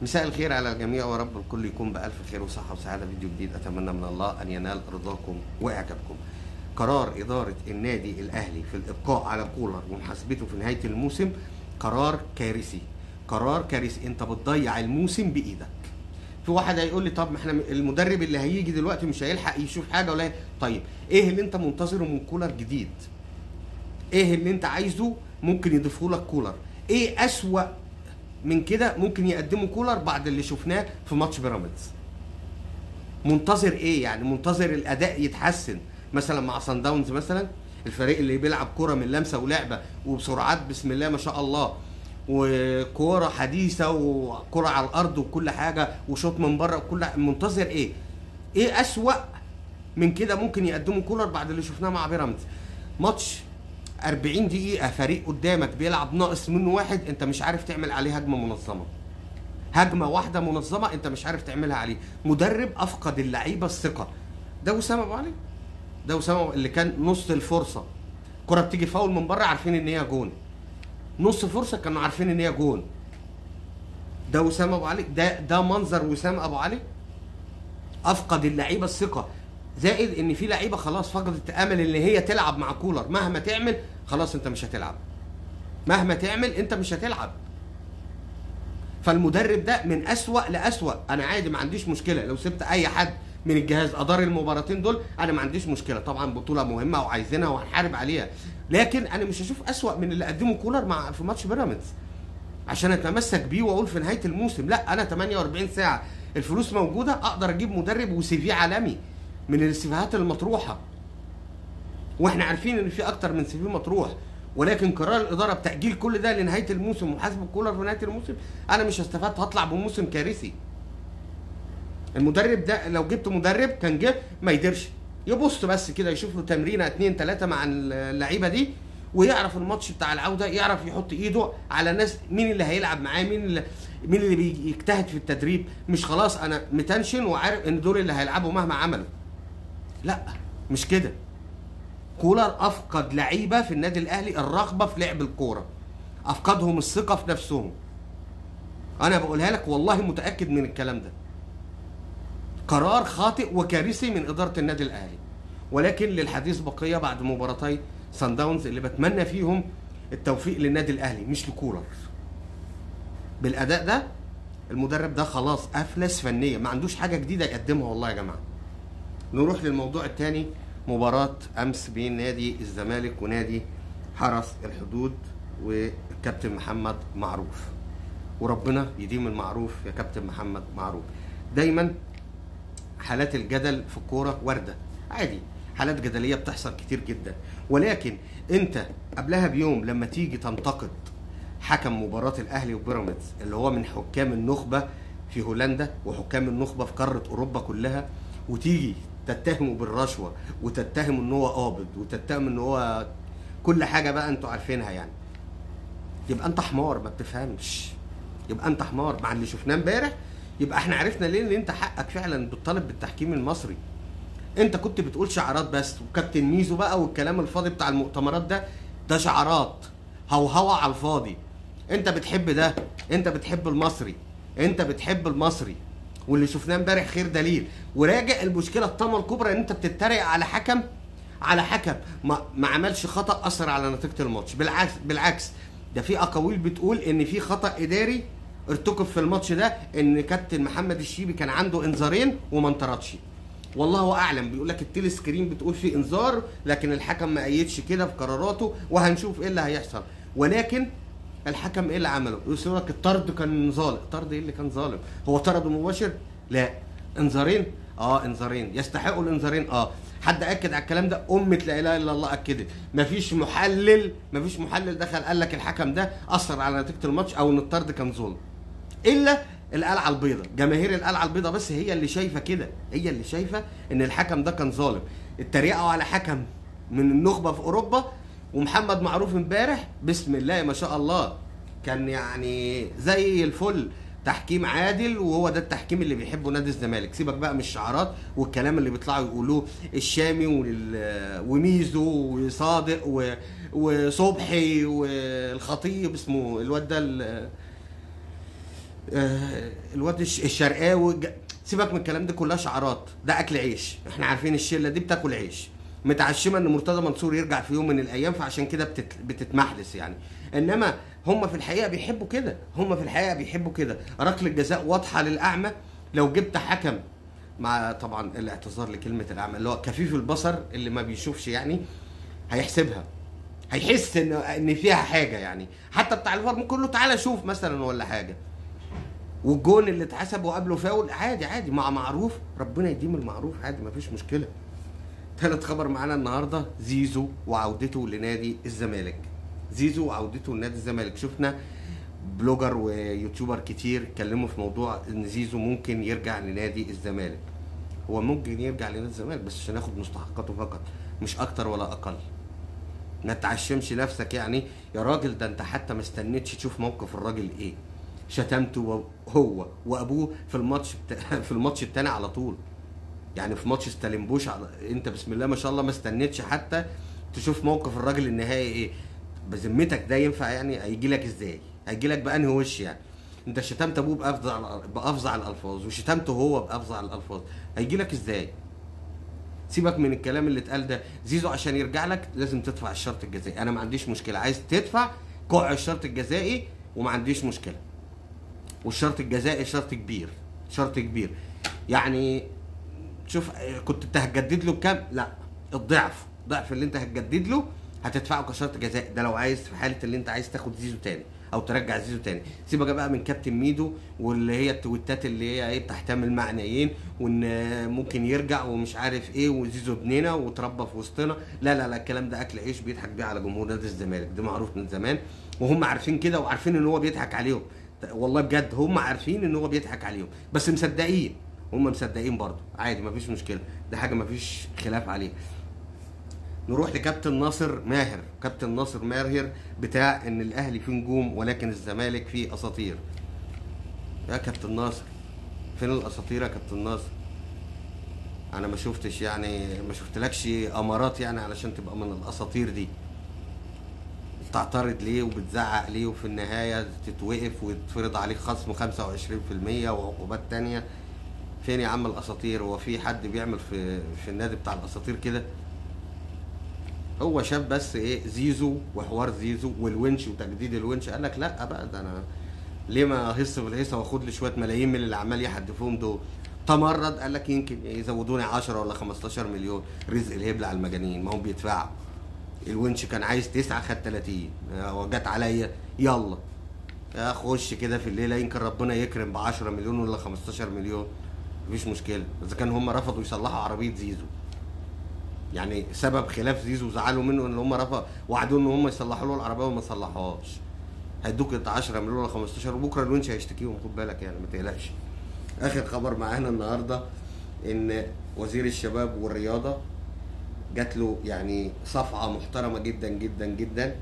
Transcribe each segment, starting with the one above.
مساء الخير على الجميع، ورب الكل يكون بألف خير وصحة وسعادة. فيديو جديد أتمنى من الله أن ينال رضاكم وإعجابكم. قرار إدارة النادي الأهلي في الإبقاء على كولر ومحاسبته في نهاية الموسم قرار كارثي، قرار كارثي. أنت بتضيع الموسم بإيدك. في واحد هيقول لي طب ما احنا المدرب اللي هيجي دلوقتي مش هيلحق يشوف حاجة ولا طيب إيه اللي أنت منتظره من كولر جديد؟ إيه اللي أنت عايزه ممكن يضيفه لك كولر؟ إيه أسوأ من كده ممكن يقدموا كولر بعد اللي شفناه في ماتش بيراميدز؟ منتظر ايه يعني؟ منتظر الاداء يتحسن مثلا مع صن داونز، مثلا الفريق اللي بيلعب كوره من لمسه ولعبه وبسرعات بسم الله ما شاء الله، وكوره حديثه وكوره على الارض وكل حاجه وشوط من بره وكل. منتظر ايه؟ ايه اسوأ من كده ممكن يقدموا كولر بعد اللي شفناه مع بيراميدز؟ ماتش 40 دقيقة فريق قدامك بيلعب ناقص منه واحد، انت مش عارف تعمل عليه هجمة منظمة. هجمة واحدة منظمة انت مش عارف تعملها عليه. مدرب افقد اللعيبة الثقة. ده وسام ابو علي، ده وسام اللي كان نص الفرصة كرة بتيجي فاول من بره عارفين ان هي جون، نص فرصة كانوا عارفين ان هي جون. ده وسام ابو علي، ده منظر وسام ابو علي. افقد اللعيبة الثقة، زائد ان في لعيبه خلاص فقدت امل ان هي تلعب مع كولر. مهما تعمل خلاص انت مش هتلعب، مهما تعمل انت مش هتلعب. فالمدرب ده من اسوأ لاسوأ. انا عادي ما عنديش مشكله لو سبت اي حد من الجهاز ادار المباراتين دول، انا ما عنديش مشكله. طبعا بطوله مهمه وعايزينها وهنحارب عليها، لكن انا مش هشوف اسوأ من اللي قدمه كولر في ماتش بيراميدز عشان اتمسك بيه واقول في نهايه الموسم لا انا 48 ساعه الفلوس موجوده اقدر اجيب مدرب وسي في عالمي من السيفيهات المطروحه. واحنا عارفين ان في اكتر من سي في مطروح، ولكن قرار الاداره بتاجيل كل ده لنهايه الموسم ومحاسبه كولر في نهايه الموسم، انا مش هستفاد، هطلع بموسم كارثي. المدرب ده لو جبت مدرب كان جه ما يديرش، يبص بس كده يشوف له تمرينه 2 3 مع اللعيبه دي ويعرف الماتش بتاع العوده، يعرف يحط ايده على ناس، مين اللي هيلعب معاه، مين اللي بيجتهد في التدريب. مش خلاص انا متنشن وعارف ان دول اللي هيلعبوا مهما عملوا. لا مش كده. كولر افقد لعيبه في النادي الاهلي الرغبه في لعب الكوره، افقدهم الثقه في نفسهم. انا بقولها لك والله متاكد من الكلام ده. قرار خاطئ وكارثي من اداره النادي الاهلي. ولكن للحديث بقيه بعد مباراتي صن داونز اللي بتمنى فيهم التوفيق للنادي الاهلي مش لكولر. بالاداء ده المدرب ده خلاص افلس فنيا، ما عندوش حاجه جديده يقدمها والله يا جماعه. نروح للموضوع الثاني. مباراة أمس بين نادي الزمالك ونادي حرس الحدود والكابتن محمد معروف. وربنا يديم المعروف يا كابتن محمد معروف. دايما حالات الجدل في الكورة واردة عادي، حالات جدلية بتحصل كتير جدا، ولكن انت قبلها بيوم لما تيجي تنتقد حكم مباراة الأهلي وبيراميدز اللي هو من حكام النخبة في هولندا وحكام النخبة في قارة أوروبا كلها، وتيجي تتهمه بالرشوه وتتهم ان هو قابض وتتهم ان هو كل حاجه بقى انتوا عارفينها، يعني يبقى انت حمار ما بتفهمش، يبقى انت حمار مع اللي شفناه امبارح. يبقى احنا عرفنا ليه ان انت حقك فعلا بتطالب بالتحكيم المصري. انت كنت بتقول شعارات بس، وكابتن ميزو بقى والكلام الفاضي بتاع المؤتمرات ده شعارات هوهوه على الفاضي. انت بتحب ده، انت بتحب المصري، انت بتحب المصري، واللي شفناه امبارح خير دليل. وراجع المشكله الطامه الكبرى ان انت بتتريق على حكم، على حكم ما عملش خطا اثر على نتيجه الماتش. بالعكس ده في اقاويل بتقول ان في خطا اداري ارتكب في الماتش ده، ان كابتن محمد الشيبي كان عنده انذارين وما انطردش. والله اعلم، بيقول لك التيلي سكرين بتقول في انذار لكن الحكم ما ايدش كده في قراراته، وهنشوف ايه اللي هيحصل. ولكن الحكم ايه اللي عمله؟ يقول لك الطرد كان ظالم. الطرد ايه اللي كان ظالم؟ هو طرده مباشر؟ لا. انذارين؟ انذارين يستحقوا الانذارين. حد اكد على الكلام ده؟ امه لا اله الا الله اكدت. مفيش محلل دخل قال لك الحكم ده اثر على نتيجه الماتش او ان الطرد كان ظلم، الا القلعه البيضاء. جماهير القلعه البيضاء بس هي اللي شايفه كده، هي اللي شايفه ان الحكم ده كان ظالم. اتريقوا على حكم من النخبه في اوروبا. ومحمد معروف امبارح بسم الله ما شاء الله كان يعني زي الفل، تحكيم عادل، وهو ده التحكيم اللي بيحبه نادي الزمالك. سيبك بقى من الشعارات والكلام اللي بيطلعوا يقولوه الشامي وميزو وصادق وصبحي والخطيب اسمه الواد ده الواد الشرقاوي سيبك من الكلام ده، كلها شعارات، ده اكل عيش. احنا عارفين الشله دي بتاكل عيش، متعشمه ان مرتضى منصور يرجع في يوم من الايام، فعشان كده بتتمحلس يعني. انما هم في الحقيقه بيحبوا كده، هم في الحقيقه بيحبوا كده. ركله الجزاء واضحه للاعمى. لو جبت حكم، مع طبعا الاعتذار لكلمه الاعمى، اللي هو كفيف البصر اللي ما بيشوفش يعني، هيحسبها، هيحس ان فيها حاجه يعني. حتى بتاع الفار ممكن يقول له تعالى شوف مثلا ولا حاجه. والجون اللي اتحسب وقبله فاول عادي عادي، مع معروف، ربنا يديم المعروف، عادي مفيش مشكله. ثالث خبر معانا النهارده، زيزو وعودته لنادي الزمالك. زيزو وعودته لنادي الزمالك. شفنا بلوجر ويوتيوبر كتير اتكلموا في موضوع ان زيزو ممكن يرجع لنادي الزمالك. هو ممكن يرجع لنادي الزمالك بس عشان ياخد مستحقاته فقط، مش اكتر ولا اقل. ما تعشمش نفسك يعني يا راجل، ده انت حتى ما استنيتش تشوف موقف الراجل ايه. شتمته هو وابوه في الماتش في الماتش الثاني على طول. يعني في ماتش ستالنبوش انت بسم الله ما شاء الله ما استنيتش حتى تشوف موقف الراجل النهائي ايه. بذمتك ده ينفع يعني؟ هيجي لك ازاي؟ هيجي لك بانهي وش يعني؟ انت شتمت ابوه بافظع الالفاظ، وشتمته هو بافظع الالفاظ، هيجي لك ازاي؟ سيبك من الكلام اللي اتقال ده. زيزو عشان يرجع لك لازم تدفع الشرط الجزائي، انا ما عنديش مشكله، عايز تدفع كوع الشرط الجزائي وما عنديش مشكله. والشرط الجزائي شرط كبير، شرط كبير يعني. شوف كنت انت هتجدد له بكام؟ لا، الضعف، ضعف اللي انت هتجدد له هتدفعه كشرط جزائي. ده لو عايز في حاله اللي انت عايز تاخد زيزو تاني او ترجع زيزو تاني. سيبك بقى من كابتن ميدو واللي هي التويتات اللي هي ايه بتحتمل معنيين، وان ممكن يرجع ومش عارف ايه، وزيزو ابننا وتربى في وسطنا. لا لا لا، الكلام ده اكل عيش بيضحك بيه على جمهور نادي الزمالك، ده معروف من زمان، وهم عارفين كده وعارفين ان هو بيضحك عليهم. والله بجد هم عارفين ان هو بيضحك عليهم، بس مصدقين، هم مصدقين برضه، عادي مفيش مشكله، ده حاجه مفيش خلاف عليها. نروح لكابتن ناصر ماهر. كابتن ناصر ماهر بتاع ان الاهلي فيه نجوم ولكن الزمالك فيه اساطير. يا كابتن ناصر فين الاساطير يا كابتن ناصر؟ انا ما شفتش يعني، ما شفتلكش امارات يعني علشان تبقى من الاساطير دي. بتعترض ليه وبتزعق ليه وفي النهايه تتوقف ويتفرض عليك خصم 25% وعقوبات تانيه؟ فين يا عم الاساطير؟ هو في حد بيعمل في النادي بتاع الاساطير كده؟ هو شاف بس ايه زيزو وحوار زيزو والونش وتجديد الونش، قال لك لا بقى، ده انا ليه ما اهص في الهيصه واخد لي شويه ملايين من اللي عمال يحدفوهم دول. تمرد قال لك يمكن يزودوني 10 ولا 15 مليون، رزق الهبل على المجانين، ما هم بيدفعوا. الونش كان عايز 9 خد 30 وجت عليا، يلا اخش كده في الليله يمكن ربنا يكرم ب 10 مليون ولا 15 مليون، مفيش مشكله. اذا كان هم رفضوا يصلحوا عربيه زيزو، يعني سبب خلاف زيزو وزعلوا منه ان هم رفضوا، وعدوا ان هم يصلحوا له العربيه وما صلحوهاش، هيدوك 10 مليون ولا 15، وبكره الونش هيشتكيهم، خد بالك يعني، ما تقلقش. اخر خبر معانا النهارده ان وزير الشباب والرياضه جات له يعني صفعه محترمه جدا جدا جدا.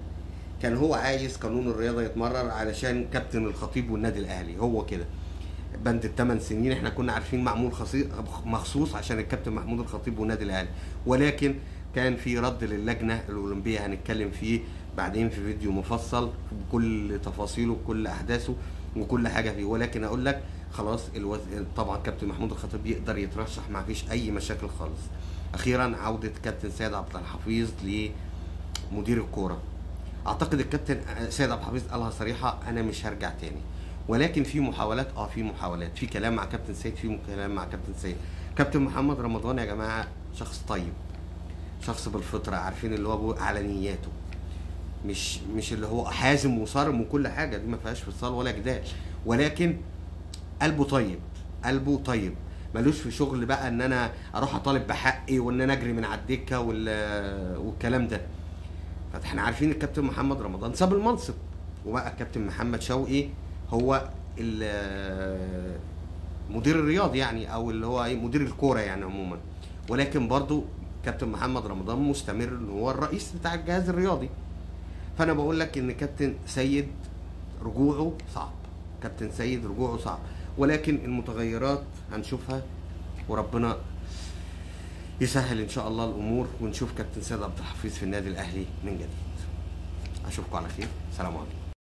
كان هو عايز قانون الرياضه يتمرر علشان كابتن الخطيب والنادي الاهلي، هو كده بند ال8 سنين احنا كنا عارفين معمول مخصوص عشان الكابتن محمود الخطيب والنادي الاهلي، ولكن كان في رد للجنه الاولمبيه هنتكلم فيه بعدين في فيديو مفصل بكل تفاصيله بكل احداثه وكل حاجه فيه. ولكن اقول لك خلاص طبعا كابتن محمود الخطيب يقدر يترشح، ما فيش اي مشاكل خالص. اخيرا عوده كابتن سيد عبد الحفيظ لمدير الكوره. اعتقد الكابتن سيد عبد الحفيظ قالها صريحه، انا مش هرجع تاني، ولكن في محاولات، في محاولات، في كلام مع كابتن سيد، في كلام مع كابتن سيد. كابتن محمد رمضان يا جماعه شخص طيب، شخص بالفطره، عارفين اللي هو على نياته، مش اللي هو حازم وصارم وكل حاجه، دي ما فيهاش فصال ولا جدال، ولكن قلبه طيب، قلبه طيب، ملوش في شغل بقى ان انا اروح اطالب بحقي وان انا اجري من على الدكه والكلام ده. فاحنا عارفين الكابتن محمد رمضان ساب المنصب وبقى الكابتن محمد شوقي هو المدير الرياضي يعني، او اللي هو مدير الكوره يعني عموما، ولكن برضو كابتن محمد رمضان مستمر ان هو الرئيس بتاع الجهاز الرياضي. فانا بقول لك ان كابتن سيد رجوعه صعب، كابتن سيد رجوعه صعب، ولكن المتغيرات هنشوفها وربنا يسهل ان شاء الله الامور، ونشوف كابتن سيد عبد الحفيظ في النادي الاهلي من جديد. اشوفكم على خير، سلام عليكم.